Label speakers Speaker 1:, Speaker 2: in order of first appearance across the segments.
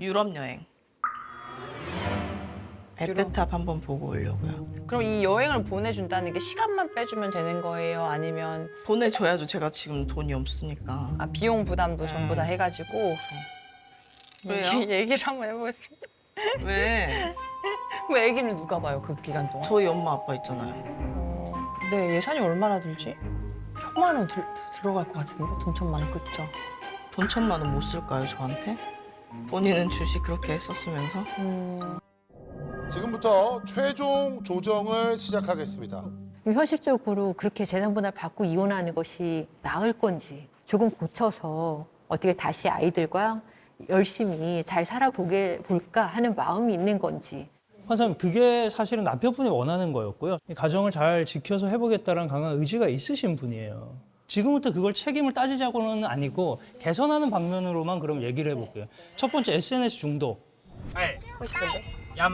Speaker 1: 유럽 여행. 에펠탑 한번 보고 오려고요.
Speaker 2: 그럼 이 여행을 보내준다는 게 시간만 빼주면 되는 거예요? 아니면
Speaker 1: 보내줘야죠. 제가 지금 돈이 없으니까.
Speaker 2: 비용 부담도 전부 다 해가지고
Speaker 1: 왜요?
Speaker 2: 얘기를 한번 해보겠습니다.
Speaker 1: 왜?
Speaker 2: 그 애기는 누가 봐요 그 기간 동안?
Speaker 1: 저희 엄마 아빠 있잖아요.
Speaker 2: 네 예산이 얼마나 들지? 천만 원 들어갈 것 같은데 돈 천만 원 그쵸?
Speaker 1: 돈 1,000만 원 못 쓸까요, 저한테? 본인은 주식 그렇게 했었으면서.
Speaker 3: 지금부터 최종 조정을 시작하겠습니다.
Speaker 4: 현실적으로 그렇게 재산분할 받고 이혼하는 것이 나을 건지 조금 고쳐서 어떻게 다시 아이들과 열심히 잘 살아볼까 하는 마음이 있는 건지.
Speaker 5: 판사님, 그게 사실은 남편분이 원하는 거였고요. 이 가정을 잘 지켜서 해보겠다는 강한 의지가 있으신 분이에요. 지금부터 그걸 책임을 따지자고는 아니고 개선하는 방면으로만 그럼 얘기를 해볼게요. 첫 번째, SNS 중독.
Speaker 6: 네.
Speaker 2: 하고 싶은데
Speaker 6: 얌.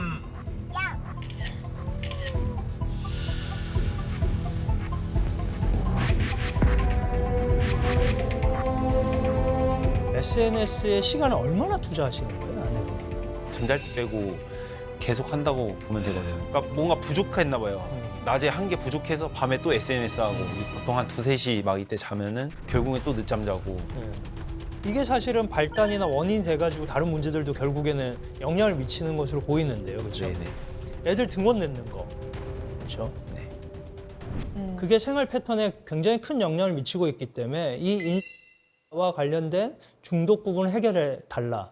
Speaker 5: SNS에 시간을 얼마나 투자하시는 거예요, 아내분이?
Speaker 6: 잠잘 때 빼고 계속 한다고 보면 되거든요. 그러니까 뭔가 부족했나 봐요. 낮에 한 게 부족해서 밤에 또 SNS 하고 보통 한 2, 3시 막 이때 자면은 결국엔 또 늦잠 자고.
Speaker 5: 이게 사실은 발단이나 원인이 돼가지고 다른 문제들도 결국에는 영향을 미치는 것으로 보이는데요, 그렇죠?
Speaker 6: 네네.
Speaker 5: 애들 등원 냈는 거, 그렇죠?
Speaker 6: 네.
Speaker 5: 그게 생활 패턴에 굉장히 큰 영향을 미치고 있기 때문에 이 인와 관련된 중독 부분을 해결해 달라.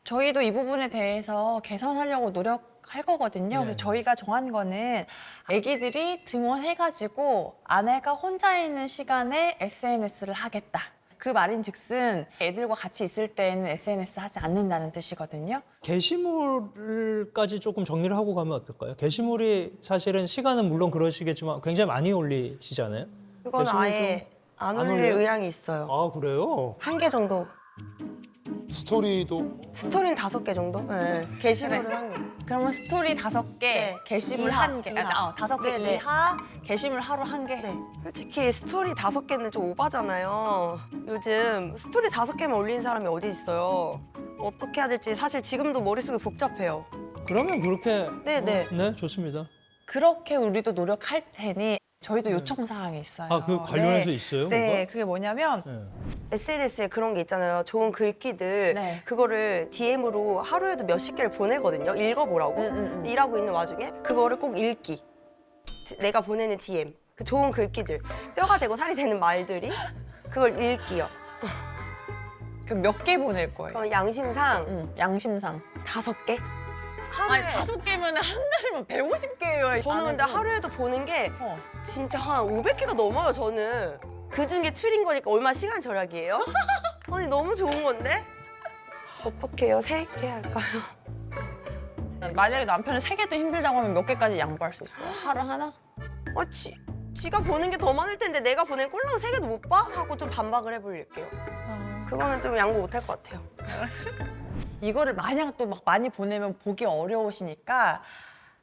Speaker 2: 저희도 이 부분에 대해서 개선하려고 노력할 거거든요. 그래서 저희가 정한 거는 아기들이 등원해가지고 아내가 혼자 있는 시간에 SNS를 하겠다. 그 말인즉슨 애들과 같이 있을 때는 SNS 하지 않는다는 뜻이거든요.
Speaker 5: 게시물까지 조금 정리를 하고 가면 어떨까요? 게시물이 사실은 시간은 물론 그러시겠지만 굉장히 많이 올리시잖아요.
Speaker 7: 그건
Speaker 5: 게시물
Speaker 7: 아예
Speaker 5: 좀
Speaker 7: 안
Speaker 5: 안
Speaker 7: 올릴
Speaker 5: 올려요?
Speaker 7: 의향이 있어요.
Speaker 5: 아, 그래요?
Speaker 7: 한 개 정도.
Speaker 3: 스토리도
Speaker 7: 스토리는 5개 정도? 네. 게시물은
Speaker 2: 그래.
Speaker 7: 한 개.
Speaker 2: 그러면 스토리 5개,
Speaker 7: 네.
Speaker 2: 게시물
Speaker 7: 이하,
Speaker 2: 1개.
Speaker 7: 이하.
Speaker 2: 5개
Speaker 7: 네, 네.
Speaker 2: 이하, 게시물 하루 1개.
Speaker 7: 네. 솔직히 스토리 5개는 좀 오바잖아요. 요즘 스토리 5개만 올리는 사람이 어디 있어요. 어떻게 해야 될지 사실 지금도 머릿속이 복잡해요.
Speaker 5: 그러면 그렇게
Speaker 7: 네네.
Speaker 5: 네, 좋습니다.
Speaker 2: 그렇게 우리도 노력할 테니 저희도 요청 사항이 있어요.
Speaker 5: 아, 그 관련해서
Speaker 2: 네.
Speaker 5: 있어요?
Speaker 2: 네,
Speaker 5: 뭐가?
Speaker 2: 그게 뭐냐면
Speaker 5: 네.
Speaker 7: SNS에 그런 게 있잖아요. 좋은 글귀들.
Speaker 2: 네.
Speaker 7: 그거를 DM으로 하루에도 몇십 개를 보내거든요. 읽어보라고. 일하고 있는 와중에 그거를 꼭 읽기. 내가 보내는 DM. 그 좋은 글귀들. 뼈가 되고 살이 되는 말들이 그걸 읽기요.
Speaker 2: 그 몇 개 보낼 거예요?
Speaker 7: 그럼 양심상
Speaker 2: 양심상.
Speaker 7: 5개?
Speaker 2: 아니 5개면 한 달이면 150개예요.
Speaker 7: 저는 근데 하루에도 보는 게
Speaker 2: 어.
Speaker 7: 진짜 한 500개가 넘어요, 저는. 그중에 추린 거니까 얼마 시간 절약이에요? 아니, 너무 좋은 건데? 어떻게 해요? 3개 할까요?
Speaker 2: 만약에 남편이 3개도 힘들다고 하면 몇 개까지 양보할 수 있어요? 하루 하나?
Speaker 7: 지가 보는 게 더 많을 텐데 내가 보낸 꼴랑 3개도 못 봐? 하고 좀 반박을 해볼게요. 그거는 좀 양보 못 할 것 같아요.
Speaker 2: 이거를 마냥 또 막 많이 보내면 보기 어려우시니까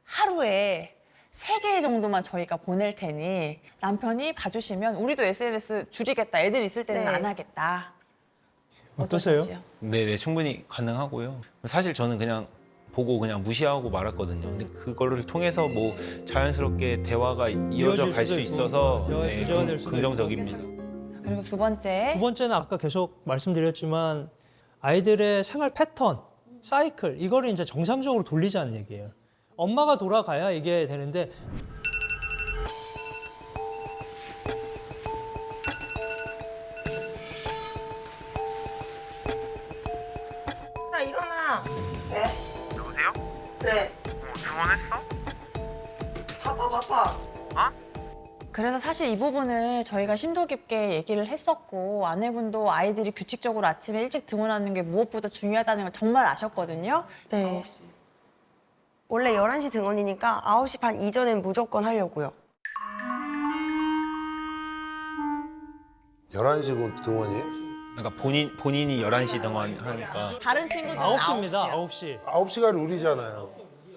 Speaker 2: 하루에 3개 정도만 저희가 보낼 테니 남편이 봐주시면 우리도 SNS 줄이겠다. 애들 있을 때는
Speaker 7: 네.
Speaker 2: 안 하겠다.
Speaker 5: 어떠세요?
Speaker 2: 어떠신지요?
Speaker 6: 네네, 충분히 가능하고요. 사실 저는 그냥 보고 그냥 무시하고 말았거든요. 근데 그거를 통해서 뭐 자연스럽게 대화가 이어져
Speaker 5: 이어질
Speaker 6: 갈
Speaker 5: 수도
Speaker 6: 수
Speaker 5: 있고,
Speaker 6: 있어서
Speaker 5: 대화의 주제가 될 수도
Speaker 6: 긍정적입니다.
Speaker 2: 그리고 두 번째.
Speaker 5: 두 번째는 아까 계속 말씀드렸지만 아이들의 생활 패턴, 사이클 이거를 이제 정상적으로 돌리자는 얘기예요. 엄마가 돌아가야 이게 되는데
Speaker 7: 나 일어나. 네?
Speaker 8: 여보세요?
Speaker 7: 네.
Speaker 8: 등원했어?
Speaker 7: 바빠.
Speaker 2: 그래서 사실 이 부분을 저희가 심도 깊게 얘기를 했었고 아내분도 아이들이 규칙적으로 아침에 일찍 등원하는 게 무엇보다 중요하다는 걸 정말 아셨거든요.
Speaker 7: 네. 원래 11시 등원이니까 9시 반 이전엔 무조건 하려고요.
Speaker 3: 11시 등원이에요?
Speaker 6: 그러니까 본인이 11시 등원하니까
Speaker 2: 다른 친구들은
Speaker 5: 9시입니다.
Speaker 2: 9시요.
Speaker 5: 9시.
Speaker 3: 9시가 룰이잖아요.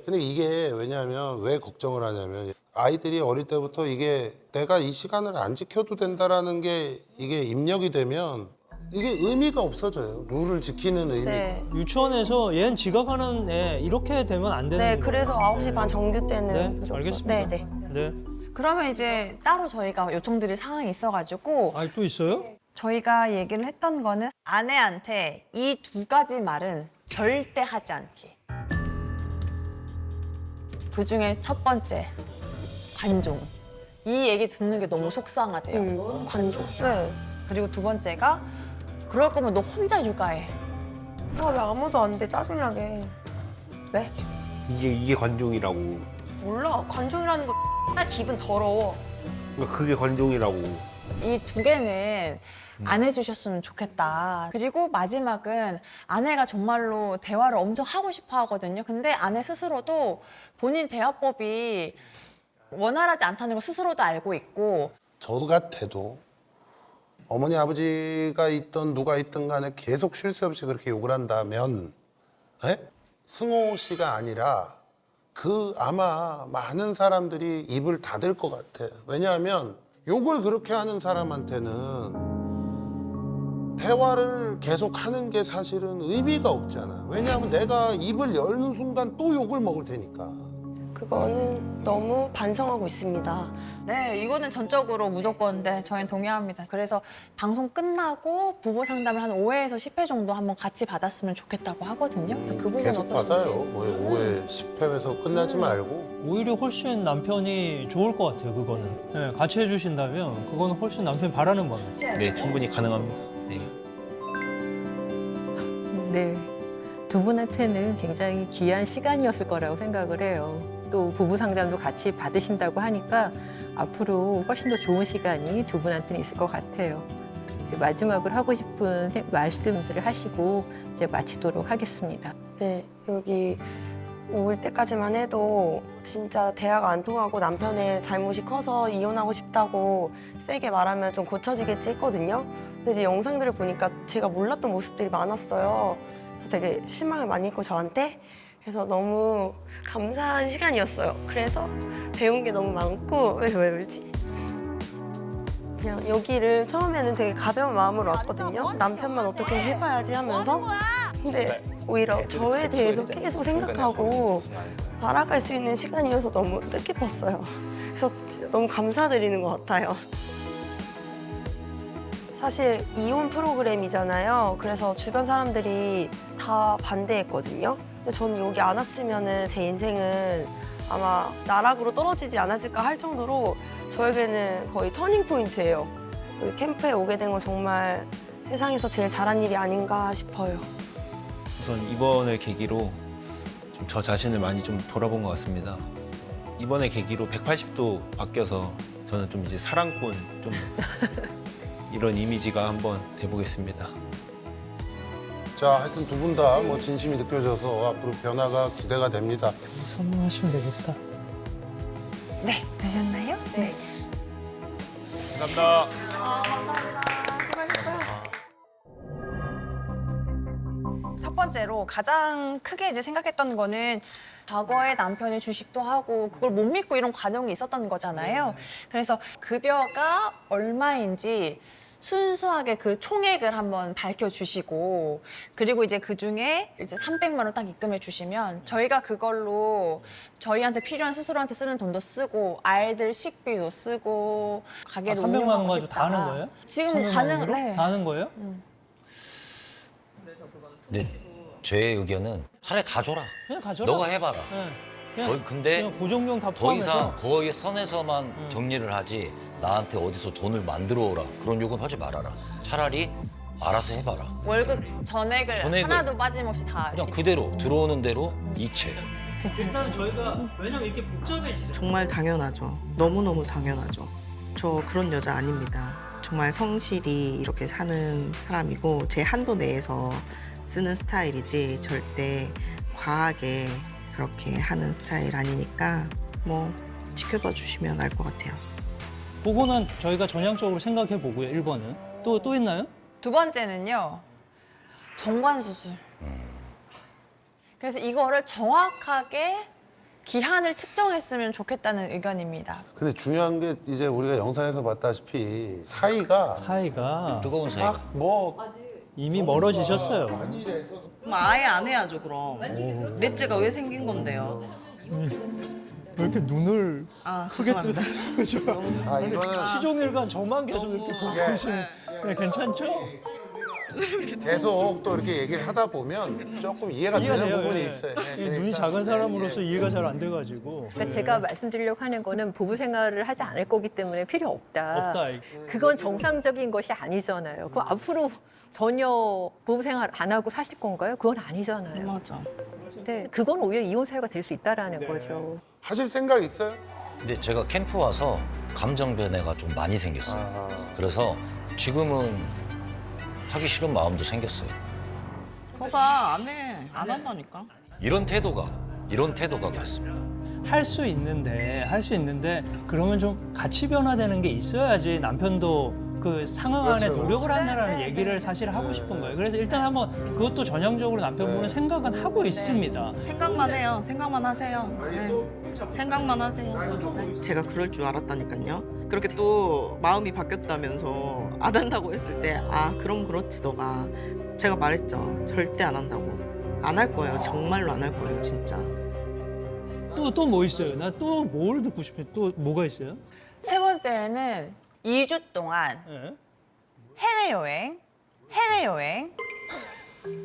Speaker 3: 근데 이게 왜냐하면 왜 걱정을 하냐면 아이들이 어릴 때부터 이게 내가 이 시간을 안 지켜도 된다라는 게 이게 입력이 되면 이게 의미가 없어져요. 룰을 지키는 의미가.
Speaker 7: 네.
Speaker 5: 유치원에서 얘는 지각하는 애 이렇게 되면 안 되는
Speaker 7: 네,
Speaker 5: 거예요.
Speaker 7: 그래서 9시 반 정규 때는
Speaker 5: 네,
Speaker 7: 무조건.
Speaker 5: 알겠습니다.
Speaker 7: 네, 네.
Speaker 5: 네.
Speaker 2: 그러면 이제 따로 저희가 요청드릴 사항이 있어가지고
Speaker 5: 아, 또 있어요?
Speaker 2: 저희가 얘기를 했던 거는 아내한테 이 두 가지 말은 절대 하지 않기. 그 중에 첫 번째, 관종. 이 얘기 듣는 게 너무 속상하대요.
Speaker 7: 관종. 네.
Speaker 2: 그리고 두 번째가 그럴 거면 너 혼자 육아해.
Speaker 7: 아, 왜 아무도 안 돼? 짜증나게. 왜?
Speaker 6: 이게 관종이라고.
Speaker 7: 몰라. 관종이라는 거 기분 더러워.
Speaker 6: 그러니까 그게 관종이라고.
Speaker 2: 이 두 개는 안 해주셨으면 좋겠다. 그리고 마지막은 아내가 정말로 대화를 엄청 하고 싶어 하거든요. 근데 아내 스스로도 본인 대화법이 원활하지 않다는 걸 스스로도 알고 있고
Speaker 3: 저 같아도 어머니 아버지가 있던 누가 있든 간에 계속 쉴 새 없이 그렇게 욕을 한다면 승호 씨가 아니라 그 아마 많은 사람들이 입을 닫을 것 같아. 왜냐하면 욕을 그렇게 하는 사람한테는 대화를 계속 하는 게 사실은 의미가 없잖아. 왜냐하면 내가 입을 열는 순간 또 욕을 먹을 테니까.
Speaker 7: 그거는 너무 반성하고 있습니다.
Speaker 2: 네, 이거는 전적으로 무조건 네, 저희는 동의합니다. 그래서 방송 끝나고 부부 상담을 한 5회에서 10회 정도 한번 같이 받았으면 좋겠다고 하거든요. 그래서 그 부분
Speaker 3: 계속
Speaker 2: 어떠신지.
Speaker 3: 받아요. 뭐 5회, 10회에서 끝나지 말고.
Speaker 5: 오히려 훨씬 남편이 좋을 것 같아요, 그거는. 네, 같이 해주신다면 그거는 훨씬 남편이 바라는 바예요.
Speaker 6: 네, 충분히 가능합니다. 네.
Speaker 4: 네. 두 분한테는 굉장히 귀한 시간이었을 거라고 생각을 해요. 또 부부 상담도 같이 받으신다고 하니까 앞으로 훨씬 더 좋은 시간이 두 분한테는 있을 것 같아요. 이제 마지막으로 하고 싶은 말씀들을 하시고 이제 마치도록 하겠습니다.
Speaker 7: 네, 여기 올 때까지만 해도 진짜 대화가 안 통하고 남편의 잘못이 커서 이혼하고 싶다고 세게 말하면 좀 고쳐지겠지 했거든요. 근데 이제 영상들을 보니까 제가 몰랐던 모습들이 많았어요. 그래서 되게 실망을 많이 했고 저한테. 그래서 너무 감사한 시간이었어요. 그래서 배운 게 너무 많고 왜 울지? 그냥 여기를 처음에는 되게 가벼운 마음으로 왔거든요. 남편만 어떻게 해봐야지 하면서. 근데 오히려 저에 대해서 계속 생각하고 알아갈 수 있는 시간이어서 너무 뜻깊었어요. 그래서 진짜 너무 감사드리는 것 같아요. 사실 이혼 프로그램이잖아요. 그래서 주변 사람들이 다 반대했거든요. 근데 저는 여기 안 왔으면 제 인생은 아마 나락으로 떨어지지 않았을까 할 정도로 저에게는 거의 터닝 포인트예요. 여기 캠프에 오게 된 건 정말 세상에서 제일 잘한 일이 아닌가 싶어요.
Speaker 6: 우선 이번을 계기로 좀 저 자신을 많이 좀 돌아본 것 같습니다. 이번에 계기로 180도 바뀌어서 저는 좀 이제 사랑꾼 좀 이런 이미지가 한번 돼보겠습니다.
Speaker 3: 자, 하여튼 두 분 다 뭐 진심이 느껴져서 앞으로 변화가 기대가 됩니다.
Speaker 5: 선물하시면 되겠다.
Speaker 2: 네, 되셨나요? 네.
Speaker 6: 감사합니다.
Speaker 2: 첫 번째로 가장 크게 이제 생각했던 거는 과거에 남편이 주식도 하고 그걸 못 믿고 이런 과정이 있었던 거잖아요. 그래서 급여가 얼마인지 순수하게 그 총액을 한번 밝혀주시고 그리고 이제 그중에 이제 300만 원 딱 입금해 주시면 저희가 그걸로 저희한테 필요한 스스로한테 쓰는 돈도 쓰고 아이들 식비도 쓰고 가게를
Speaker 5: 300만 원
Speaker 2: 운영하고
Speaker 5: 가지고
Speaker 2: 싶다.
Speaker 5: 다 하는 거예요?
Speaker 2: 지금
Speaker 5: 300만
Speaker 2: 가능,
Speaker 5: 원으로?
Speaker 2: 네.
Speaker 5: 다 하는 거예요?
Speaker 9: 근데 제 의견은 차라리 가져라.
Speaker 5: 그냥 가져라.
Speaker 9: 너가 해봐라.
Speaker 5: 네. 그냥,
Speaker 9: 거의 근데
Speaker 5: 그냥 고정비용 다
Speaker 9: 더
Speaker 5: 포함해서.
Speaker 9: 이상 거의 선에서만 정리를 하지 나한테 어디서 돈을 만들어 오라. 그런 욕은 하지 말아라. 차라리 알아서 해봐라.
Speaker 2: 월급 전액을
Speaker 9: 전액을
Speaker 2: 하나도 빠짐없이 다
Speaker 9: 그냥 그대로 들어오는 대로 이체.
Speaker 5: 일단 저희가 왜냐면 이렇게 복잡해지죠.
Speaker 1: 정말 당연하죠. 너무너무 당연하죠. 저 그런 여자 아닙니다. 정말 성실히 이렇게 사는 사람이고 제 한도 내에서 쓰는 스타일이지 절대 과하게 그렇게 하는 스타일 아니니까 뭐 지켜봐 주시면 알 것 같아요.
Speaker 5: 그거는 저희가 전향적으로 생각해 보고요. 1번은. 또 있나요?
Speaker 2: 두 번째는요. 정관 수술. 그래서 이거를 정확하게 기한을 특정했으면 좋겠다는 의견입니다.
Speaker 3: 근데 중요한 게 이제 우리가 영상에서 봤다시피 사이가
Speaker 9: 뜨거운 사이가.
Speaker 3: 막 뭐
Speaker 5: 이미 멀어지셨어요.
Speaker 1: 그럼 아예 안 해야죠 그럼. 넷째가 왜 생긴 건데요?
Speaker 5: 왜 이렇게 눈을
Speaker 1: 아
Speaker 5: 크게
Speaker 1: 죄송합니다.
Speaker 5: 뜨세요?
Speaker 3: 아 이거는
Speaker 5: 시종일관 저만 계속 이렇게 보고 계시는. 네, 괜찮죠?
Speaker 3: 계속 또 이렇게 얘기를 하다 보면 조금 이해가 되는
Speaker 5: 이해가 돼요.
Speaker 3: 부분이
Speaker 5: 예.
Speaker 3: 있어요.
Speaker 5: 이 눈이 작은 사람으로서 이해가 잘 안 돼가지고.
Speaker 4: 그러니까 제가 말씀드리려고 하는 거는 부부 생활을 하지 않을 거기 때문에 필요 없다.
Speaker 5: 없다.
Speaker 4: 그건 정상적인 것이 아니잖아요. 그럼 앞으로 전혀 부부 생활 안 하고 사실 건가요? 그건 아니잖아요.
Speaker 1: 맞아.
Speaker 4: 근데 그건 오히려 이혼 사유가 될 수 있다라는 거죠.
Speaker 3: 하실 생각 있어요?
Speaker 9: 근데 제가 캠프 와서 감정 변화가 좀 많이 생겼어요. 그래서 지금은 하기 싫은 마음도 생겼어요.
Speaker 1: 거봐 안 해. 안 한다니까.
Speaker 9: 이런 태도가 그랬습니다.
Speaker 5: 할 수 있는데 그러면 좀 가치 변화되는 게 있어야지 남편도 그 상황 안에
Speaker 3: 그렇죠,
Speaker 5: 노력을 한다라는 얘기를 사실 하고 싶은 거예요. 그래서 일단 한번 그것도 전형적으로 남편분은 생각은 하고 있습니다.
Speaker 1: 생각만 해요. 생각만 하세요. 네. 생각만 하세요. 네. 제가 그럴 줄 알았다니까요. 그렇게 또 마음이 바뀌었다면서 안 한다고 했을 때 아 그럼 그렇지 너가. 제가 말했죠. 절대 안 한다고. 안 할 거예요. 정말로 안 할 거예요. 진짜.
Speaker 5: 또 뭐 있어요? 나 또 뭘 듣고 싶어요? 또 뭐가 있어요?
Speaker 2: 세 번째는 2주 동안
Speaker 5: 예?
Speaker 2: 해외여행,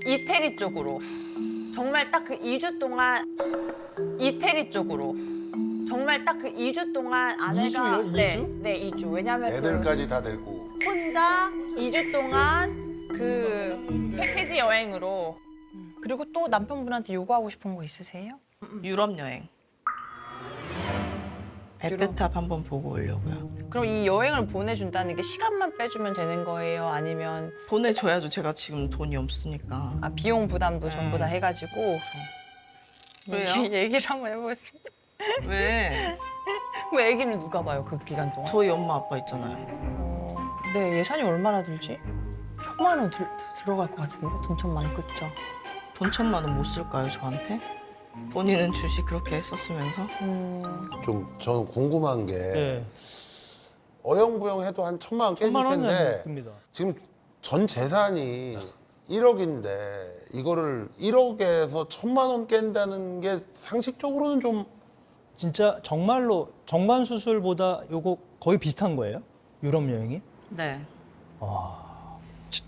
Speaker 2: 이태리 쪽으로. 정말 딱 그 2주 동안 이태리 쪽으로. 정말 딱 그 2주 동안 아내가
Speaker 5: 2주요?
Speaker 2: 네,
Speaker 5: 2주?
Speaker 2: 네, 2주. 왜냐면 그
Speaker 3: 애들까지 다 데리고.
Speaker 2: 혼자 2주 동안 그 패키지 여행으로. 그리고 또 남편분한테 요구하고 싶은 거 있으세요?
Speaker 1: 유럽 여행. 에펠탑 한번 보고 오려고요.
Speaker 2: 그럼 이 여행을 보내준다는 게 시간만 빼주면 되는 거예요? 아니면
Speaker 1: 보내줘야죠. 제가 지금 돈이 없으니까.
Speaker 2: 비용 부담도 전부 다 해가지고
Speaker 1: 왜요?
Speaker 2: 얘기를 한번 해보겠습니다.
Speaker 1: 왜?
Speaker 2: 왜 아기는 누가 봐요 그 기간 동안?
Speaker 1: 저희 엄마 아빠 있잖아요.
Speaker 2: 네 예산이 얼마나 들지? 1,000만 원 들어갈 것 같은데 돈 1,000만 그죠?
Speaker 1: 돈 1,000만 원 못 쓸까요 저한테? 본인은 주식 그렇게 했었으면서.
Speaker 3: 좀 저는 궁금한 게
Speaker 5: 네.
Speaker 3: 어영부영해도 한 1,000만 원 깨질
Speaker 5: 1,000만 원은
Speaker 3: 텐데
Speaker 5: 듭니다.
Speaker 3: 지금 전 재산이 1억인데 이거를 1억에서 1,000만 원 깬다는 게 상식적으로는 좀
Speaker 5: 진짜 정말로 정관 수술보다 요거 거의 비슷한 거예요? 유럽 여행이?
Speaker 1: 네.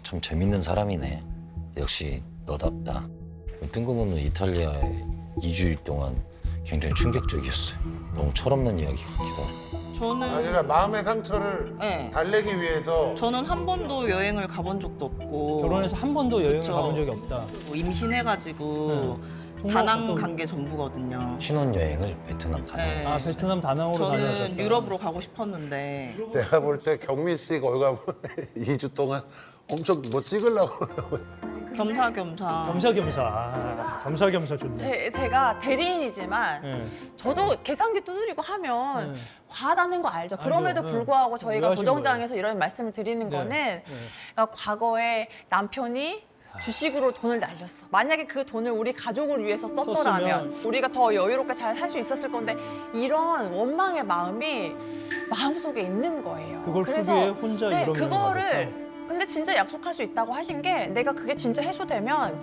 Speaker 9: 참 재밌는 사람이네. 역시 너답다. 뜬금없는 이탈리아에 2주 동안 굉장히 충격적이었어요. 너무 철없는 이야기 같기도 하고.
Speaker 1: 저는
Speaker 3: 그러니까 마음의 상처를
Speaker 1: 네.
Speaker 3: 달래기 위해서
Speaker 1: 저는 한 번도 여행을 가본 적도 없고
Speaker 5: 결혼해서 한 번도 여행을
Speaker 1: 그쵸.
Speaker 5: 가본 적이 없다.
Speaker 1: 뭐 임신해가지고
Speaker 5: 정말
Speaker 1: 다낭
Speaker 5: 가까운-
Speaker 1: 간 게 전부거든요.
Speaker 9: 신혼여행을 베트남 다녀.
Speaker 1: 네.
Speaker 5: 아 베트남 다낭으로
Speaker 1: 저는
Speaker 5: 다녀오셨다.
Speaker 1: 유럽으로 가고 싶었는데
Speaker 3: 내가 볼 때 경민 씨가 얼굴 보면 2주 동안 엄청 뭐 찍으려고
Speaker 1: 겸사겸사.
Speaker 5: 겸사겸사 좋네.
Speaker 2: 제가 대리인이지만
Speaker 5: 네.
Speaker 2: 저도 계산기 두드리고 하면 과하다는 거 알죠. 그럼에도
Speaker 5: 네.
Speaker 2: 불구하고
Speaker 5: 왜
Speaker 2: 저희가
Speaker 5: 하신
Speaker 2: 고정장에서 이런 말씀을 드리는
Speaker 5: 네.
Speaker 2: 거는 그러니까 과거에 남편이 주식으로 돈을 날렸어. 만약에 그 돈을 우리 가족을 위해서 썼더라면
Speaker 5: 썼으면
Speaker 2: 우리가 더 여유롭게 잘 살 수 있었을 건데 이런 원망의 마음이 마음속에 있는 거예요.
Speaker 5: 그걸
Speaker 2: 그래서
Speaker 5: 후기에 혼자
Speaker 2: 네,
Speaker 5: 유럽 여행
Speaker 2: 그거를 근데 진짜 약속할 수 있다고 하신 게 내가 그게 진짜 해소되면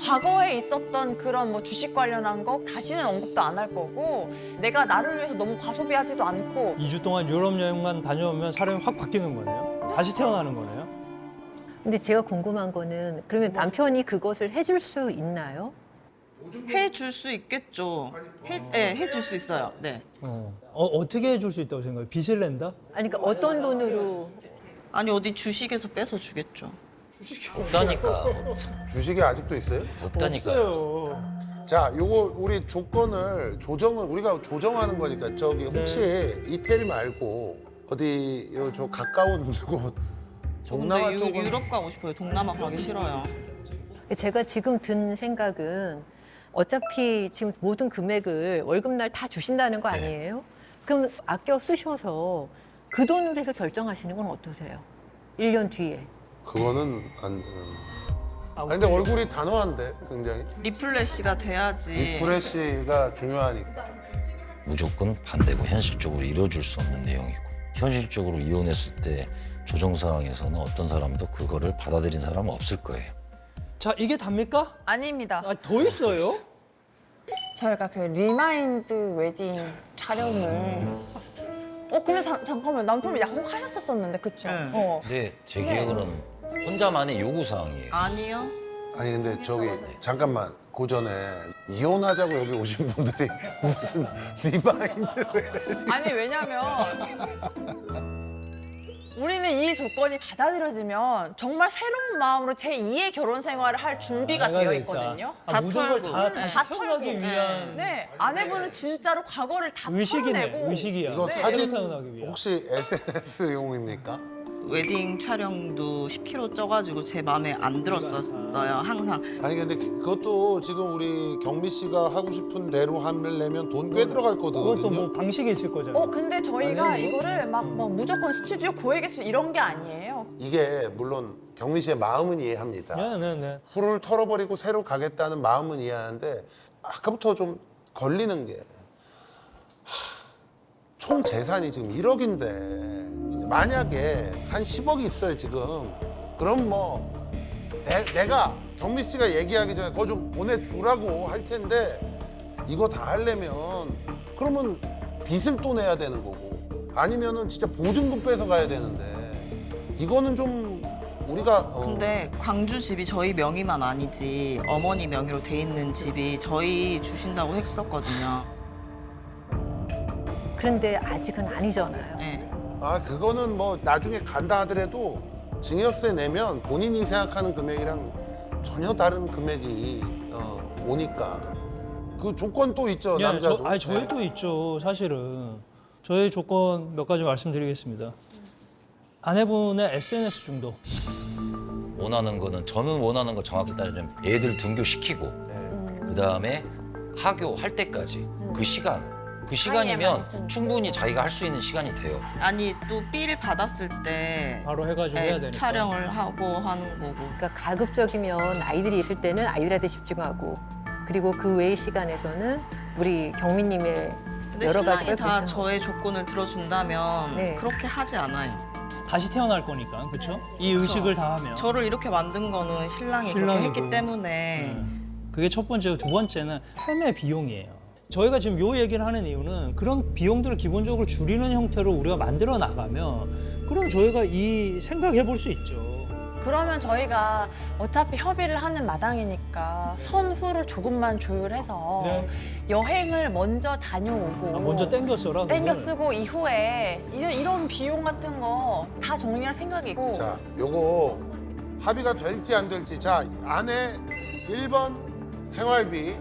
Speaker 2: 과거에 있었던 그런 뭐 주식 관련한 거 다시는 언급도 안 할 거고 내가 나를 위해서 너무 과소비하지도 않고
Speaker 5: 2주 동안 유럽 여행만 다녀오면 사람이 확 바뀌는 거네요. 다시 태어나는 거네요.
Speaker 4: 근데 제가 궁금한 거는 그러면 남편이 그것을 해줄 수 있나요?
Speaker 1: 해줄 수 있겠죠. 해줄 수 있어요. 네.
Speaker 5: 어떻게 해줄 수 있다고 생각해요? 빚을 낸다?
Speaker 4: 아니 그러니까 어떤 돈으로
Speaker 1: 아니 어디 주식에서 뺏어 주겠죠.
Speaker 9: 없다니까.
Speaker 3: 주식이 아직도 있어요?
Speaker 9: 없다니까.
Speaker 5: 없어요.
Speaker 3: 자, 요거 우리 조건을 우리가 조정하는 거니까 저기 혹시 이태리 말고 어디 저 가까운 곳 동남아
Speaker 1: 근데
Speaker 3: 쪽은
Speaker 1: 유럽 가고 싶어요. 동남아 가기 싫어요.
Speaker 4: 제가 지금 든 생각은 어차피 지금 모든 금액을 월급날 다 주신다는 거 아니에요? 그럼 아껴 쓰셔서 그 돈으로 해서 결정하시는 건 어떠세요? 1년 뒤에.
Speaker 3: 그거는 안. 아니, 근데 얼굴이 단호한데 굉장히
Speaker 1: 리플래시가 돼야지.
Speaker 3: 프레시가 중요하니까.
Speaker 9: 무조건 반대고 현실적으로 이뤄줄 수 없는 내용이고 현실적으로 이혼했을 때 조정상에서는 어떤 사람도 그거를 받아들인 사람은 없을 거예요.
Speaker 5: 자, 이게 답니까?
Speaker 2: 아닙니다.
Speaker 5: 아, 더 있어요?
Speaker 2: 저희가 그 리마인드 웨딩 촬영을 근데 잠깐만 남편이 약속하셨었는데 그쵸?
Speaker 1: 네.
Speaker 9: 근데 제 기억으로는 혼자만의 요구사항이에요.
Speaker 1: 아니요.
Speaker 3: 아니 근데 저기 잠깐만 그 전에 이혼하자고 여기 오신 분들이 무슨 리마인드
Speaker 2: 아니 왜냐면 우리는 이 조건이 받아들여지면 정말 새로운 마음으로 제2의 결혼 생활을 할 준비가 되어 있거든요.
Speaker 5: 아, 모든 걸 다
Speaker 1: 네.
Speaker 5: 다시
Speaker 2: 다
Speaker 5: 태어나기
Speaker 2: 털고.
Speaker 5: 위한
Speaker 2: 네, 아내분은 진짜로 과거를 다
Speaker 5: 의식이네,
Speaker 2: 털어내고
Speaker 5: 의식이야.
Speaker 3: 이거
Speaker 2: 네.
Speaker 3: 사진
Speaker 5: 태어나기 위한.
Speaker 3: 혹시 SNS용입니까?
Speaker 1: 웨딩 촬영도 10kg 쪄가지고 제 마음에 안 들었었어요. 항상
Speaker 3: 아니 근데 그것도 지금 우리 경미 씨가 하고 싶은 대로 하려면 돈 꽤 들어갈
Speaker 5: 그것도
Speaker 3: 거거든요.
Speaker 5: 뭐 방식이 있을 거잖아요.
Speaker 2: 근데 저희가
Speaker 5: 아니,
Speaker 2: 이거를 막 무조건 스튜디오 고액에수 이런 게 아니에요.
Speaker 3: 이게 물론 경미 씨의 마음은 이해합니다.
Speaker 5: 네.
Speaker 3: 풀을 털어버리고 새로 가겠다는 마음은 이해하는데 아까부터 좀 걸리는 게 총 재산이 지금 1억인데 만약에 한 10억이 있어요 지금 그럼 뭐 내가 경미 씨가 얘기하기 전에 그거 좀 보내주라고 할 텐데 이거 다 하려면 그러면 빚을 또 내야 되는 거고 아니면은 진짜 보증금 뺏어 가야 되는데 이거는 좀 우리가
Speaker 1: 근데 광주 집이 저희 명의만 아니지 어머니 명의로 돼 있는 집이 저희 주신다고 했었거든요.
Speaker 4: 그런데 아직은 아니잖아요.
Speaker 1: 네.
Speaker 3: 아 그거는 뭐 나중에 간다 하더라도 증여세 내면 본인이 생각하는 금액이랑 전혀 다른 금액이 오니까 그 조건 또 있죠 남자도.
Speaker 5: 저희도 있죠, 사실은. 저희 조건 몇 가지 말씀드리겠습니다. 아내분의 SNS 중독.
Speaker 9: 원하는 거는 저는 원하는 걸 정확히 따지면 애들 등교시키고 그다음에 하교할 때까지 그 시간이면
Speaker 2: 많이 쓰는
Speaker 9: 충분히 자기가 할 수 있는 시간이 돼요.
Speaker 1: 아니 또 삘 받았을 때
Speaker 5: 바로 해가지고 해야 되니까.
Speaker 1: 촬영을 하고 하는 거고.
Speaker 4: 그러니까 가급적이면 아이들이 있을 때는 아이들한테 집중하고 그리고 그 외의 시간에서는 우리 경미님의
Speaker 1: 근데
Speaker 4: 여러 가지
Speaker 1: 신랑이 다 저의 조건을 들어준다면
Speaker 4: 네.
Speaker 1: 그렇게 하지 않아요.
Speaker 5: 다시 태어날 거니까, 그렇죠? 이 의식을 다 하면.
Speaker 1: 저를 이렇게 만든 거는 신랑이 그렇게
Speaker 5: 신랑이고.
Speaker 1: 했기 때문에
Speaker 5: 그게 첫 번째고 두 번째는 헤매 비용이에요. 저희가 지금 요 얘기를 하는 이유는 그런 비용들을 기본적으로 줄이는 형태로 우리가 만들어 나가면 그럼 저희가 이 생각해 볼 수 있죠.
Speaker 2: 그러면 저희가 어차피 협의를 하는 마당이니까 선후를 조금만 조율해서
Speaker 5: 네.
Speaker 2: 여행을 먼저 다녀오고
Speaker 5: 먼저 땡겨 써라.
Speaker 2: 땡겨
Speaker 5: 그거는.
Speaker 2: 쓰고 이후에 이제 이런 비용 같은 거 다 정리할 생각이고
Speaker 3: 자, 요거 합의가 될지 안 될지. 자, 아내 1번 생활비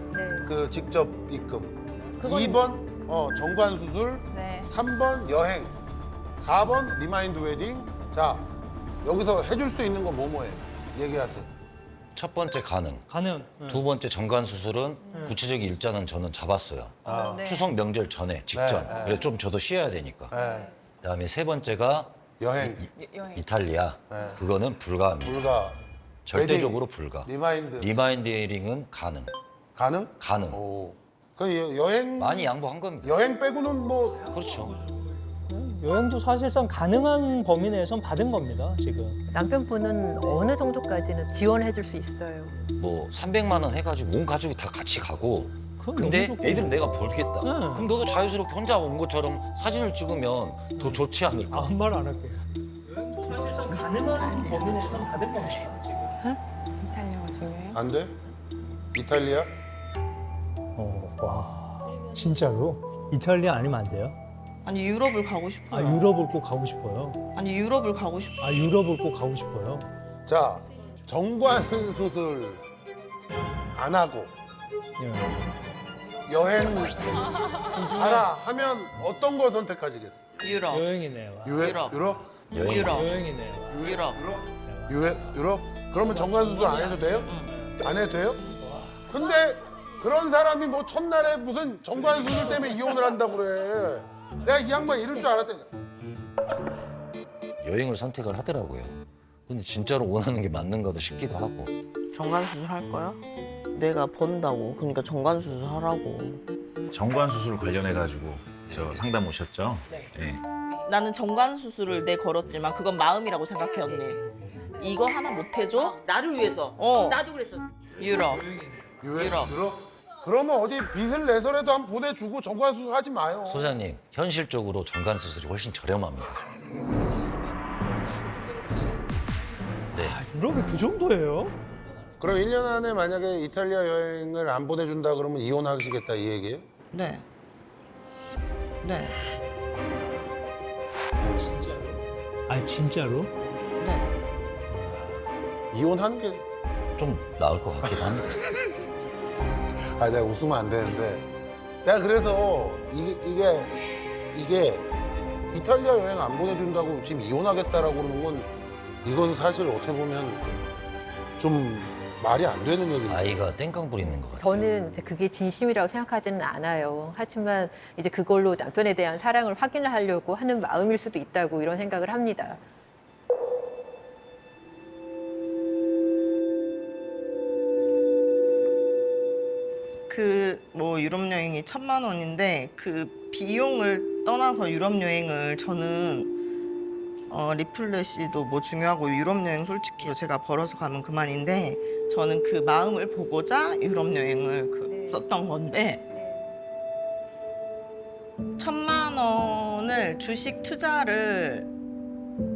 Speaker 3: 그 직접 입금. 2번 정관 수술.
Speaker 2: 네.
Speaker 3: 3번 여행. 4번 리마인드 웨딩. 자, 여기서 해줄 수 있는 건 뭐예요? 얘기하세요.
Speaker 9: 첫 번째 가능.
Speaker 5: 가능.
Speaker 9: 두 번째 정관 수술은 구체적인 일자는 저는 잡았어요.
Speaker 2: 네.
Speaker 9: 추석 명절 전에 직전.
Speaker 3: 네, 네.
Speaker 9: 그래서 좀 저도 쉬어야 되니까.
Speaker 3: 네.
Speaker 9: 그다음에 세 번째가
Speaker 3: 여행.
Speaker 2: 여행.
Speaker 9: 이탈리아. 그거는 불가합니다.
Speaker 3: 불가.
Speaker 9: 절대적으로
Speaker 3: 웨딩,
Speaker 9: 불가.
Speaker 3: 리마인드.
Speaker 9: 리마인드 웨딩은 가능.
Speaker 3: 가능?
Speaker 9: 가능.
Speaker 3: 오. 그 여행
Speaker 9: 많이 양보한 겁니다.
Speaker 3: 여행 빼고는 뭐
Speaker 9: 그렇죠.
Speaker 5: 여행도 사실상 가능한 범위 내에선 받은 겁니다, 지금.
Speaker 4: 남편분은 어느 정도까지는 지원해 줄 수 있어요.
Speaker 9: 뭐 300만 원 해가지고 온 가족이 다 같이 가고
Speaker 5: 그건
Speaker 9: 근데
Speaker 5: 너무 좋고.
Speaker 9: 애들은 내가 벌겠다.
Speaker 5: 네.
Speaker 9: 그럼 너도 자유스럽게 혼자 온 것처럼 사진을 찍으면 더 좋지 않을까?
Speaker 5: 아무 말 안 할게요. 여행도 사실상 가능한 범위 내에선 받은 겁니다, 지금.
Speaker 2: 이탈리아가 중요해요?
Speaker 3: 안 돼? 이탈리아?
Speaker 5: 와, 진짜로? 이탈리아 아니면 안 돼요?
Speaker 1: 아니 유럽을 가고 싶어요.
Speaker 5: 아, 유럽을 꼭 가고 싶어요.
Speaker 1: 아니 유럽을 가고 싶어요.
Speaker 5: 아, 유럽을 꼭 가고 싶어요.
Speaker 3: 자, 정관 수술 안 하고
Speaker 5: 예.
Speaker 3: 여행 가라 하면 어떤 거 선택하시겠어요?
Speaker 1: 유럽.
Speaker 5: 여행이네요. 와.
Speaker 1: 유럽.
Speaker 3: 유럽?
Speaker 1: 유럽.
Speaker 5: 여행이네요. 와.
Speaker 1: 유럽.
Speaker 3: 유럽? 그러면 정관 수술 안 해도 돼요? 안 해도 돼요? 근데 그런 사람이 뭐 첫날에 무슨 정관 수술 때문에 이혼을 한다고 그래. 내가 이 양반 이럴 줄 알았다니까.
Speaker 9: 여행을 선택을 하더라고요. 근데 진짜로 원하는 게 맞는가도 싶기도 하고.
Speaker 1: 정관 수술 할 거야? 내가 번다고. 그러니까 정관 수술 하라고.
Speaker 10: 정관 수술 관련해 가지고 저 상담 오셨죠? 네.
Speaker 1: 나는 정관 수술을 내 걸었지만 그건 마음이라고 생각해 언니. 이거 하나 못 해줘?
Speaker 10: 나를 위해서. 나도 그랬어.
Speaker 1: 유럽.
Speaker 3: 유럽? 그러면 어디 빚을 내서라도 한번 보내주고 정관 수술 하지 마요.
Speaker 9: 소장님, 현실적으로 정관 수술이 훨씬 저렴합니다.
Speaker 5: 유럽이 그 정도예요?
Speaker 3: 그럼 1년 안에 만약에 이탈리아 여행을 안 보내준다 그러면 이혼하시겠다 이 얘기예요?
Speaker 1: 네. 네.
Speaker 5: 아 진짜로?
Speaker 1: 네.
Speaker 3: 이혼하는 게
Speaker 9: 좀 나을 것 같기도 합니다.
Speaker 3: 내가 웃으면 안 되는데 내가 그래서 이게 이탈리아 여행 안 보내준다고 지금 이혼하겠다라고 그러는 건 이건 사실 어떻게 보면 좀 말이 안 되는 얘기인데.
Speaker 9: 아이가 땡깡 부리는 것 같아요.
Speaker 4: 저는 이제 그게 진심이라고 생각하지는 않아요. 하지만 이제 그걸로 남편에 대한 사랑을 확인을 하려고 하는 마음일 수도 있다고 이런 생각을 합니다.
Speaker 1: 그 뭐 유럽 여행이 1,000만 원인데 그 비용을 떠나서 유럽 여행을 저는 리플렛이도 뭐 중요하고 유럽 여행 솔직히 제가 벌어서 가면 그만인데 저는 그 마음을 보고자 유럽 여행을 썼던 건데 1,000만 원을 주식 투자를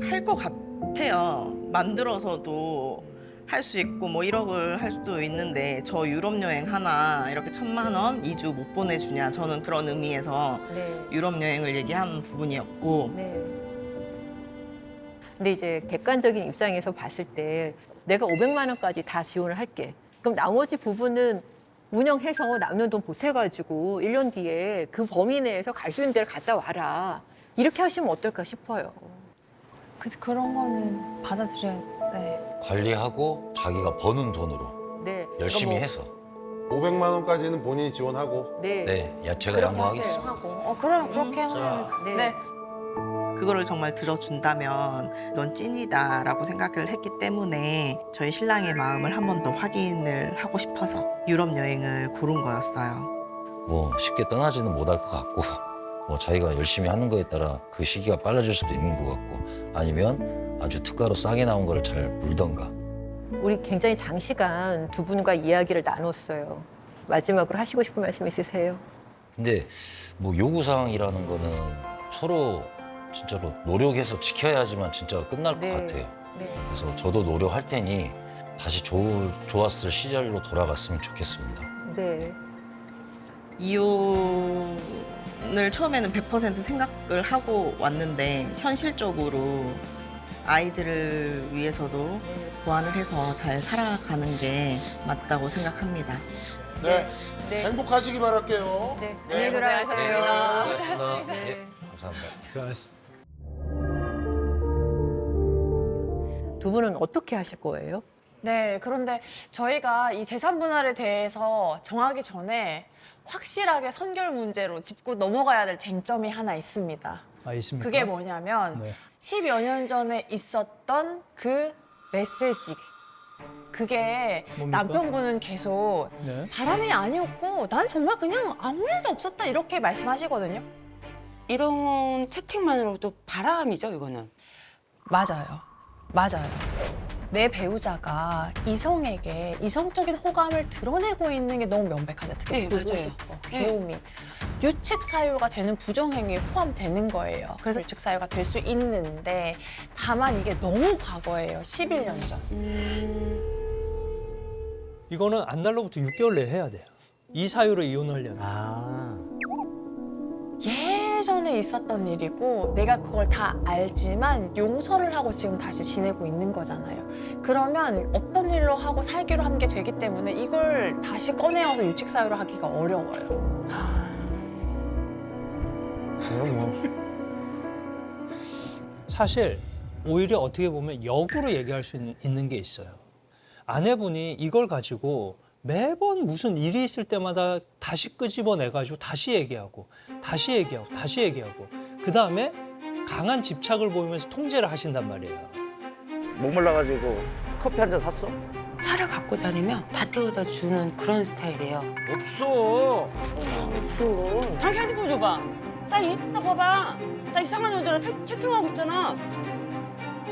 Speaker 1: 할 것 같아요. 만들어서도 할 수 있고 뭐 1억을 할 수도 있는데 저 유럽 여행 하나 이렇게 1,000만 원 2주 못 보내주냐 저는 그런 의미에서
Speaker 4: 네.
Speaker 1: 유럽 여행을 얘기한 부분이었고
Speaker 4: 네. 근데 이제 객관적인 입장에서 봤을 때 내가 500만 원까지 다 지원을 할게. 그럼 나머지 부분은 운영해서 남는 돈 보태가지고 1년 뒤에 그 범위 내에서 갈 수 있는 데를 갔다 와라. 이렇게 하시면 어떨까 싶어요.
Speaker 2: 그래서 그런 거는 받아들여야 네.
Speaker 9: 관리하고 자기가 버는 돈으로
Speaker 4: 네.
Speaker 9: 열심히
Speaker 4: 그러니까
Speaker 9: 해서
Speaker 3: 500만 원까지는 본인이 지원하고.
Speaker 4: 네.
Speaker 9: 네, 제가 양보하겠습니다.
Speaker 2: 하고. 그럼 그렇게 하면
Speaker 4: 네.
Speaker 2: 네.
Speaker 1: 그거를 정말 들어준다면 넌 찐이다라고 생각을 했기 때문에 저희 신랑의 마음을 한 번 더 확인을 하고 싶어서 유럽 여행을 고른 거였어요.
Speaker 9: 뭐 쉽게 떠나지는 못할 것 같고 뭐 자기가 열심히 하는 거에 따라 그 시기가 빨라질 수도 있는 것 같고 아니면 아주 특가로 싸게 나온 거를 잘 물던가.
Speaker 4: 우리 굉장히 장시간 두 분과 이야기를 나눴어요. 마지막으로 하시고 싶은 말씀 있으세요?
Speaker 9: 근데 뭐 요구사항이라는 거는 서로 진짜로 노력해서 지켜야지만 진짜 끝날 것
Speaker 4: 네.
Speaker 9: 같아요.
Speaker 4: 네.
Speaker 9: 그래서 저도 노력할 테니 다시 좋았을 시절로 돌아갔으면 좋겠습니다.
Speaker 4: 네.
Speaker 1: 이혼을 처음에는 100% 생각을 하고 왔는데 현실적으로 아이들을 위해서도 보완을 해서 잘 살아가는 게 맞다고 생각합니다.
Speaker 3: 네.
Speaker 4: 네.
Speaker 3: 행복하시기 바랄게요.
Speaker 4: 네. 안녕히 돌아가세요.
Speaker 9: 고맙습니다.
Speaker 4: 네.
Speaker 9: 예, 감사합니다.
Speaker 4: 두 분은 어떻게 하실 거예요?
Speaker 2: 네, 그런데 저희가 이 재산 분할에 대해서 정하기 전에 확실하게 선결 문제로 짚고 넘어가야 될 쟁점이 하나 있습니다.
Speaker 5: 아 있습니까?
Speaker 2: 그게 뭐냐면
Speaker 5: 네.
Speaker 2: 10여 년 전에 있었던 그 메시지. 그게
Speaker 5: 뭡니까?
Speaker 2: 남편분은 계속
Speaker 5: 네.
Speaker 2: 바람이 아니었고 난 정말 그냥 아무 일도 없었다 이렇게 말씀하시거든요.
Speaker 10: 이런 채팅만으로도 바람이죠, 이거는.
Speaker 2: 맞아요. 맞아요. 내 배우자가 이성에게 이성적인 호감을 드러내고 있는 게 너무 명백하죠. 특히
Speaker 10: 네,
Speaker 2: 보고
Speaker 10: 맞아요.
Speaker 2: 싶어, 귀요미. 유책 사유가 되는 부정행위에 포함되는 거예요. 그래서 유책 사유가 될 수 있는데 다만 이게 너무 과거예요. 11년 전.
Speaker 5: 이거는 안달로부터 6개월 내에 해야 돼요. 이 사유로 이혼을 하려면.
Speaker 2: 예전에 있었던 일이고 내가 그걸 다 알지만 용서를 하고 지금 다시 지내고 있는 거잖아요. 그러면 없던 일로 하고 살기로 한 게 되기 때문에 이걸 다시 꺼내어서 유책 사유로 하기가 어려워요.
Speaker 5: 사실 오히려 어떻게 보면 역으로 얘기할 수 있는 게 있어요. 아내분이 이걸 가지고 매번 무슨 일이 있을 때마다 다시 끄집어내가지고 다시 얘기하고 다시 얘기하고 다시 얘기하고 그 다음에 강한 집착을 보이면서 통제를 하신단 말이에요.
Speaker 11: 목말라가지고 커피 한 잔 샀어?
Speaker 10: 차를 갖고 다니면 다 태워다 주는 그런 스타일이에요.
Speaker 11: 없어.
Speaker 10: 당신 핸드폰 줘봐. 나 이따 봐봐. 나 이상한 놈들랑 채팅하고 있잖아.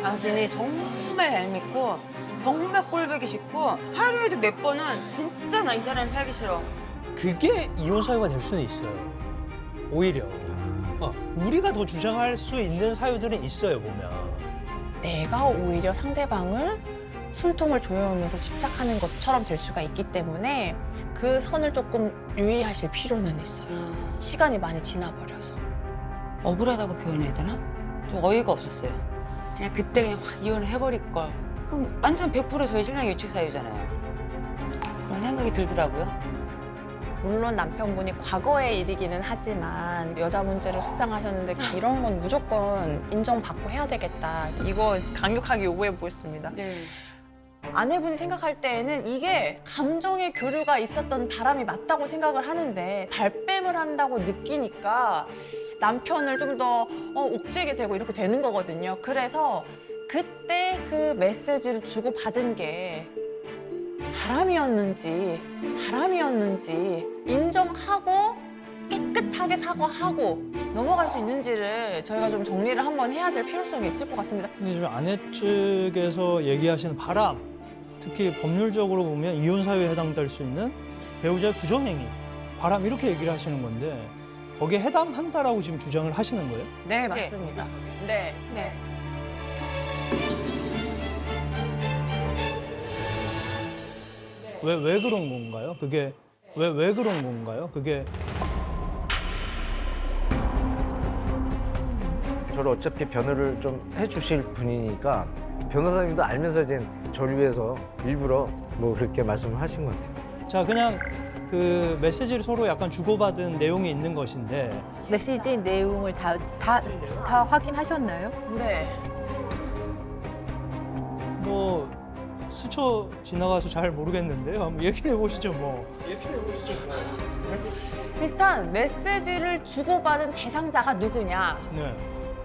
Speaker 10: 당신이 정말 얄밉고 정말 꼴보기 싫고 하루에도 몇 번은 진짜 나 이 사람 살기 싫어.
Speaker 5: 그게 이혼 사유가 될 수는 있어요. 오히려 우리가 더 주장할 수 있는 사유들은 있어요 보면.
Speaker 2: 내가 오히려 상대방을 숨통을 조여오면서 집착하는 것처럼 될 수가 있기 때문에 그 선을 조금 유의하실 필요는 있어요. 시간이 많이 지나버려서.
Speaker 10: 억울하다고 표현해야 되나? 좀 어이가 없었어요. 그냥 그때 그냥 확 이혼을 해버릴 걸. 그럼 완전 100% 저희 신랑 유축 사유잖아요. 그런 생각이 들더라고요.
Speaker 2: 물론 남편분이 과거의 일이기는 하지만 여자 문제를 속상하셨는데 이런 건 무조건 인정받고 해야 되겠다. 이거 강력하게 요구해 보겠습니다.
Speaker 10: 네.
Speaker 2: 아내분이 생각할 때에는 이게 감정의 교류가 있었던 바람이 맞다고 생각을 하는데 발뺌을 한다고 느끼니까 남편을 좀 더 옥죄게 되고 이렇게 되는 거거든요. 그래서 그때 그 메시지를 주고받은 게 바람이었는지 인정하고 깨끗하게 사과하고 넘어갈 수 있는지를 저희가 좀 정리를 한번 해야 될 필요성이 있을 것 같습니다.
Speaker 5: 근데 지금 아내 측에서 얘기하시는 바람, 특히 법률적으로 보면 이혼 사유에 해당될 수 있는 배우자의 부정행위, 바람 이렇게 얘기를 하시는 건데 거기에 해당한다라고 지금 주장을 하시는 거예요?
Speaker 2: 네, 맞습니다. 네. 네.
Speaker 5: 왜 그런 건가요? 그게 왜 그런 건가요? 그게
Speaker 11: 저를 어차피 변호를 좀 해주실 분이니까 변호사님도 알면서 이제 저를 위해서 일부러 뭐 그렇게 말씀을 하신 것 같아요.
Speaker 5: 자 그냥 그 메시지를 서로 약간 주고받은 내용이 있는 것인데
Speaker 4: 메시지 내용을 다 확인하셨나요?
Speaker 2: 네.
Speaker 5: 뭐 스쳐 지나가서 잘 모르겠는데요. 한번 얘기해 보시죠 뭐.
Speaker 2: 일단 메시지를 주고받은 대상자가 누구냐?
Speaker 5: 네.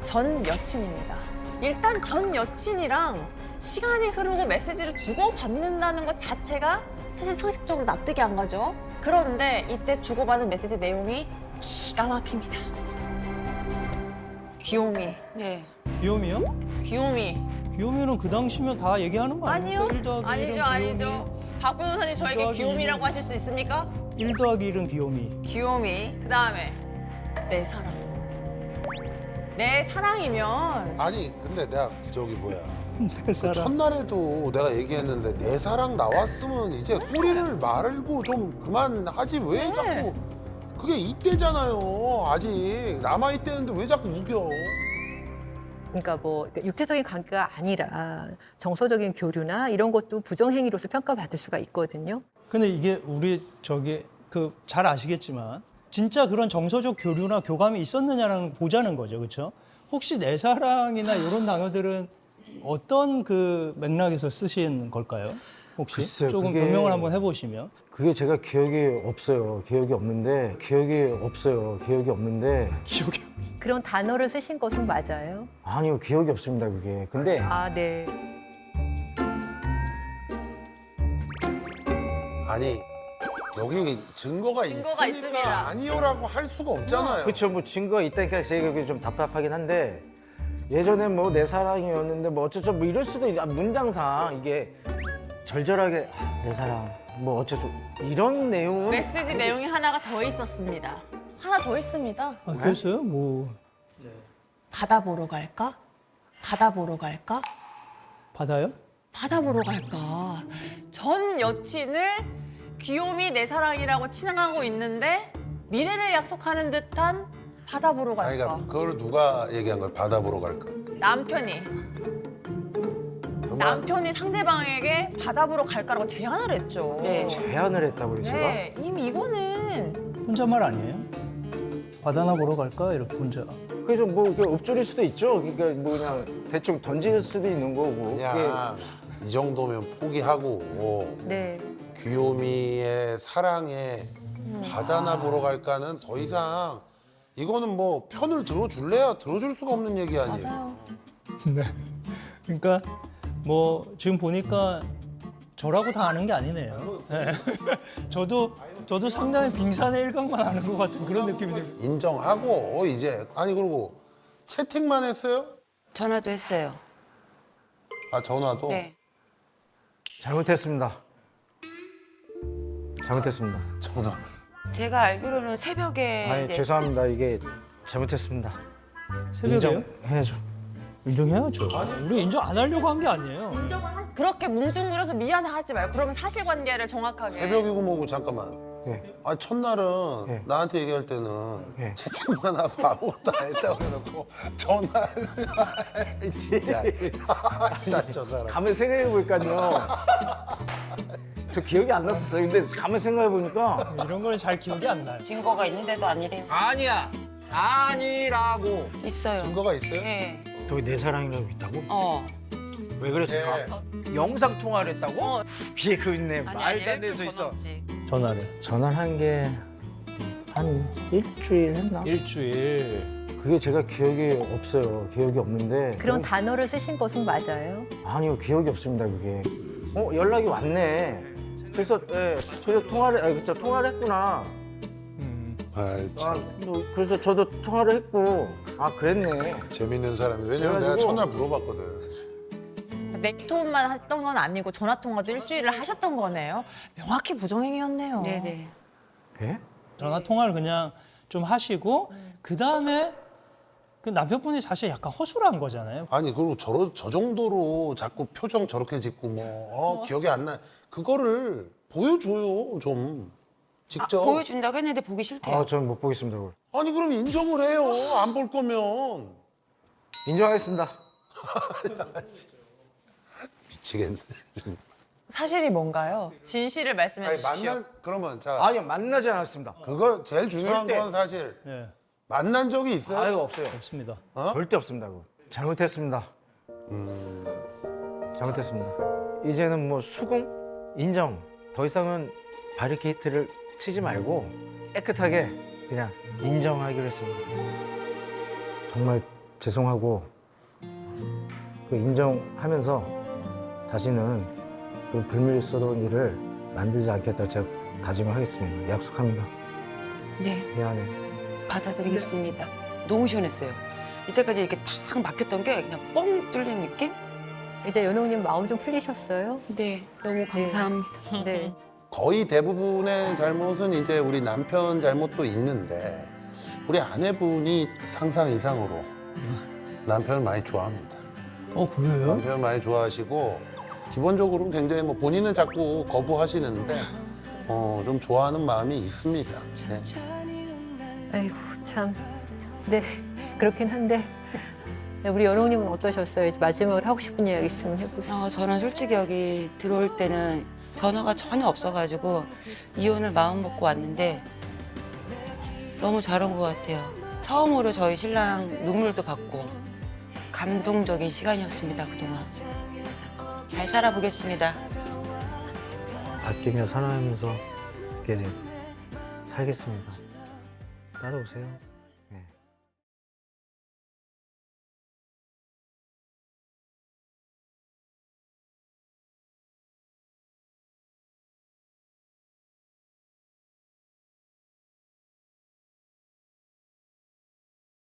Speaker 2: 전 여친입니다. 일단 전 여친이랑 시간이 흐르고 메시지를 주고받는다는 것 자체가 사실 상식적으로 납득이 안 가죠. 그런데 이때 주고받은 메시지 내용이 기가 막힙니다. 귀요미.
Speaker 10: 네.
Speaker 5: 귀요미요?
Speaker 2: 귀요미.
Speaker 5: 귀요미는 그 당시면 다 얘기하는 거 아니에요?
Speaker 2: 아니요.
Speaker 5: 1 더하기 1은
Speaker 2: 아니죠,
Speaker 5: 귀요미,
Speaker 2: 아니죠. 박 변호사님 저에게
Speaker 5: 더하기
Speaker 2: 귀요미라고
Speaker 5: 이는-
Speaker 2: 하실 수 있습니까?
Speaker 5: 1 더하기 1은 귀요미.
Speaker 2: 귀요미. 그 다음에 내 사랑. 내 사랑이면
Speaker 3: 아니 근데 내가 저기 뭐야
Speaker 5: 내
Speaker 3: 그
Speaker 5: 사랑.
Speaker 3: 첫날에도 내가 얘기했는데 내 사랑 나왔으면 이제 꼬리를 말고 좀 그만하지 왜 자꾸 그게 이때잖아요 아직 남아 있대는데 왜 자꾸 우겨?
Speaker 4: 그러니까 뭐 육체적인 관계가 아니라 정서적인 교류나 이런 것도 부정행위로서 평가받을 수가 있거든요.
Speaker 5: 근데 이게 우리 저기 그 잘 아시겠지만 진짜 그런 정서적 교류나 교감이 있었느냐라는 거 보자는 거죠, 그렇죠? 혹시 내 사랑이나 이런 단어들은 어떤 그 맥락에서 쓰신 걸까요? 혹시
Speaker 11: 글쎄요,
Speaker 5: 조금
Speaker 11: 그게-
Speaker 5: 변명을 한번 해보시면.
Speaker 11: 그게 제가 기억이 없어요. 기억이 없는데
Speaker 4: 그런 단어를 쓰신 것은 맞아요.
Speaker 11: 아니요, 기억이 없습니다, 그게. 근데
Speaker 4: 아, 네.
Speaker 3: 아니 여기 증거가 있으니까
Speaker 2: 있습니다.
Speaker 3: 아니요라고 할 수가 없잖아요.
Speaker 11: 그렇죠. 뭐 증거가 있다니까 제가 그게 좀 답답하긴 한데 예전에 뭐 내 사랑이었는데 뭐 어쩌죠 뭐 이럴 수도 있 문장상 이게 절절하게 내 사랑 뭐 어쩌죠 이런 내용은
Speaker 2: 메시지 내용이 하나가 더 있었습니다. 하나 더 있습니다.
Speaker 5: 아, 그랬어요? 뭐
Speaker 2: 바다 보러 갈까? 바다 보러 갈까?
Speaker 5: 받아요?
Speaker 2: 바다 보러 갈까? 전 여친을 귀요미 내 사랑이라고 친하고 있는데 미래를 약속하는 듯한 바다 보러
Speaker 3: 아니
Speaker 2: 갈까?
Speaker 3: 그러니까 그걸 누가 얘기한 거야? 바다 보러 갈까?
Speaker 2: 남편이 상대방에게 바다 보러 갈까라고 제안을 했죠.
Speaker 10: 네.
Speaker 11: 제안을 했다고요, 제가?
Speaker 2: 네, 이미 이거는
Speaker 5: 혼잣말 아니에요? 바다나 보러 갈까? 이렇게 혼자.
Speaker 11: 그게 좀 뭐 읊조릴 수도 있죠. 그러니까 뭐 그냥 대충 던질 수도 있는 거고.
Speaker 3: 그냥 이 정도면 포기하고
Speaker 4: 네.
Speaker 3: 귀요미의 사랑에 바다나 보러 갈까는 더 이상 이거는 뭐 편을 들어줄래야 들어줄 수가 없는 얘기 아니에요.
Speaker 2: 맞아요.
Speaker 5: 네. 그러니까 뭐 지금 보니까 저라고 다 아는 게 아니네요. 네. 저도 저도 상당히 빙산의 일각만 아는 것 같은 그런 느낌이 들어요.
Speaker 3: 인정하고 이제 아니 그리고 채팅만 했어요?
Speaker 10: 전화도 했어요.
Speaker 3: 아 전화도?
Speaker 10: 네.
Speaker 11: 잘못했습니다. 잘못했습니다.
Speaker 3: 전화.
Speaker 10: 제가 알기로는 새벽에
Speaker 11: 아니
Speaker 10: 이제
Speaker 11: 죄송합니다. 이게 잘못했습니다.
Speaker 5: 새벽에요?
Speaker 11: 인정해야죠.
Speaker 5: 인정해야죠. 우리 인정 안 하려고 한 게 아니에요.
Speaker 2: 그렇게 뭉뚱그려서 미안해하지 말고 그러면 사실관계를 정확하게.
Speaker 3: 새벽이고 뭐고 잠깐만.
Speaker 11: 네.
Speaker 3: 아 첫날은
Speaker 11: 네.
Speaker 3: 나한테 얘기할 때는
Speaker 11: 네.
Speaker 3: 채팅만 하고 아무것도 안 했다고 해놓고 전화 진짜 나 저 사람.
Speaker 11: 가만 생각해 보니까요. 저 기억이 안 났었어요. 근데 가만 생각해 보니까
Speaker 5: 이런 거는 잘 기억이 안 나요.
Speaker 10: 증거가 있는데도 아니래요.
Speaker 11: 아니야. 아니라고.
Speaker 10: 있어요.
Speaker 3: 증거가 있어요?
Speaker 10: 네.
Speaker 11: 저기 내 사랑이라고 있다고? 왜
Speaker 3: 네.
Speaker 11: 그랬을까? 영상 통화를 했다고? 비에 그 있네.
Speaker 10: 아니
Speaker 11: 말도 안 되는
Speaker 10: 일주일
Speaker 11: 소 있어.
Speaker 10: 전화했지.
Speaker 5: 전화를.
Speaker 11: 전화를 한 게 한 일주일 했나?
Speaker 5: 일주일.
Speaker 11: 그게 제가 기억이 없어요. 기억이 없는데.
Speaker 4: 그런 단어를 쓰신 것은 맞아요.
Speaker 11: 아니요, 기억이 없습니다, 그게. 연락이 왔네. 그래서, 예, 저도 통화를 했구나.
Speaker 3: 아이 참
Speaker 11: 그래서 저도 통화를 했고, 아, 그랬네.
Speaker 3: 재밌는 사람이. 왜냐면 내가
Speaker 11: 그래가지고-
Speaker 3: 첫날 물어봤거든.
Speaker 2: 넥톤만 했던 건 아니고 전화통화도 일주일을 하셨던 거네요. 명확히 부정행위였네요.
Speaker 10: 네네.
Speaker 11: 예?
Speaker 5: 전화 통화를 그냥 좀 하시고 그 다음에 그 남편분이 사실 약간 허술한 거잖아요.
Speaker 3: 아니 그리고 저 정도로 자꾸 표정 저렇게 짓고 기억이 안 나. 그거를 보여줘요 좀 직접.
Speaker 10: 보여준다고 했는데 보기 싫대요.
Speaker 11: 아, 전 못 보겠습니다, 그걸.
Speaker 3: 아니 그럼 인정을 해요. 안 볼 거면.
Speaker 11: 인정하겠습니다.
Speaker 3: 미치겠네. 지금.
Speaker 2: 사실이 뭔가요? 진실을 말씀해
Speaker 3: 아니
Speaker 2: 주십시오.
Speaker 3: 그러면 자
Speaker 11: 아니요, 만나지 않았습니다.
Speaker 3: 그거 제일 중요한
Speaker 11: 절대.
Speaker 3: 건 사실
Speaker 5: 네,
Speaker 3: 만난 적이 있어요?
Speaker 11: 아유, 없어요.
Speaker 5: 없습니다.
Speaker 11: 절대 없습니다, 그거. 잘못했습니다. 잘못했습니다. 이제는 뭐 수긍, 인정. 더 이상은 바리케이트를 치지 말고 깨끗하게 그냥 인정하기로 했습니다. 정말 죄송하고 그 인정하면서 다시는 그 불미스러운 일을 만들지 않겠다 제가 다짐을 하겠습니다. 약속합니다.
Speaker 10: 네.
Speaker 11: 미안해.
Speaker 10: 받아들이겠습니다. 너무 시원했어요. 이때까지 이렇게 탁 막혔던 게 그냥 뻥 뚫린 느낌?
Speaker 4: 이제 연옥님 마음 좀 풀리셨어요?
Speaker 10: 네. 너무 감사합니다.
Speaker 4: 네.
Speaker 3: 거의 대부분의 잘못은 이제 우리 남편 잘못도 있는데 우리 아내분이 상상 이상으로 남편을 많이 좋아합니다.
Speaker 5: 그래요?
Speaker 3: 남편을 많이 좋아하시고 기본적으로 굉장히 뭐 본인은 자꾸 거부하시는데 좀 좋아하는 마음이 있습니다. 네.
Speaker 4: 아이고 참. 네 그렇긴 한데 네, 우리 연옥님은 어떠셨어요? 이제 마지막으로 하고 싶은 이야기 있으면 해보세요.
Speaker 10: 저는 솔직히 여기 들어올 때는 변화가 전혀 없어가지고 이혼을 마음 먹고 왔는데 너무 잘 온 것 같아요. 처음으로 저희 신랑 눈물도 받고 감동적인 시간이었습니다, 그동안. 잘 살아보겠습니다.
Speaker 11: 아끼며 사랑하면서 이렇게 살겠습니다. 따라오세요.